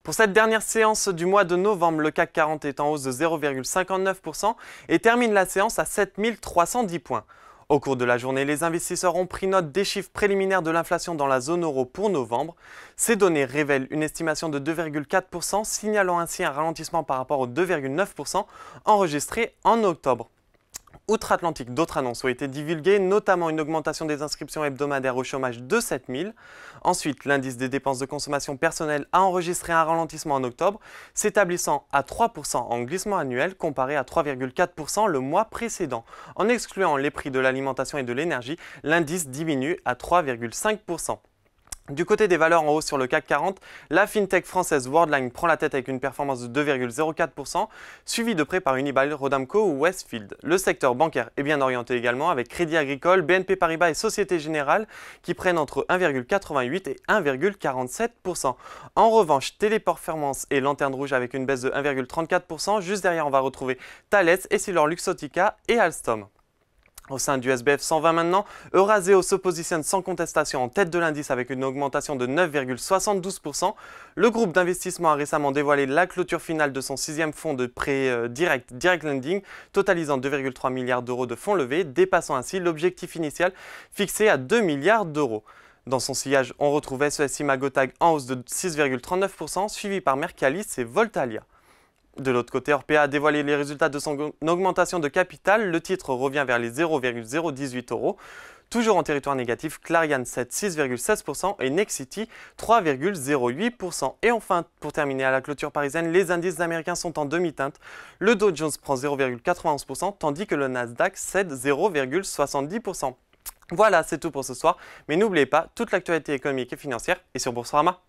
Pour cette dernière séance du mois de novembre, le CAC 40 est en hausse de 0,59% et termine la séance à 7310 points. Au cours de la journée, les investisseurs ont pris note des chiffres préliminaires de l'inflation dans la zone euro pour novembre. Ces données révèlent une estimation de 2,4%, signalant ainsi un ralentissement par rapport aux 2,9% enregistrés en octobre. Outre-Atlantique, d'autres annonces ont été divulguées, notamment une augmentation des inscriptions hebdomadaires au chômage de 7000. Ensuite, l'indice des dépenses de consommation personnelle a enregistré un ralentissement en octobre, s'établissant à 3% en glissement annuel comparé à 3,4% le mois précédent. En excluant les prix de l'alimentation et de l'énergie, l'indice diminue à 3,5%. Du côté des valeurs en hausse sur le CAC 40, la fintech française Worldline prend la tête avec une performance de 2,04%, suivie de près par Unibail, Rodamco ou Westfield. Le secteur bancaire est bien orienté également, avec Crédit Agricole, BNP Paribas et Société Générale qui prennent entre 1,88 et 1,47%. En revanche, Téléperformance et Lanterne Rouge avec une baisse de 1,34%. Juste derrière, on va retrouver Thales, EssilorLuxottica et Alstom. Au sein du SBF 120 maintenant, Eurazeo se positionne sans contestation en tête de l'indice avec une augmentation de 9,72%. Le groupe d'investissement a récemment dévoilé la clôture finale de son sixième fonds de prêt direct lending, totalisant 2,3 milliards d'euros de fonds levés, dépassant ainsi l'objectif initial fixé à 2 milliards d'euros. Dans son sillage, on retrouve SES Imagotag en hausse de 6,39%, suivi par Mercalis et Voltalia. De l'autre côté, Orpea a dévoilé les résultats de son augmentation de capital. Le titre revient vers les 0,018 euros. Toujours en territoire négatif, Clariane cède 6,16% et Nexity 3,08%. Et enfin, pour terminer à la clôture parisienne, les indices américains sont en demi-teinte. Le Dow Jones prend 0,91%, tandis que le Nasdaq cède 0,70%. Voilà, c'est tout pour ce soir. Mais n'oubliez pas, toute l'actualité économique et financière est sur Boursorama.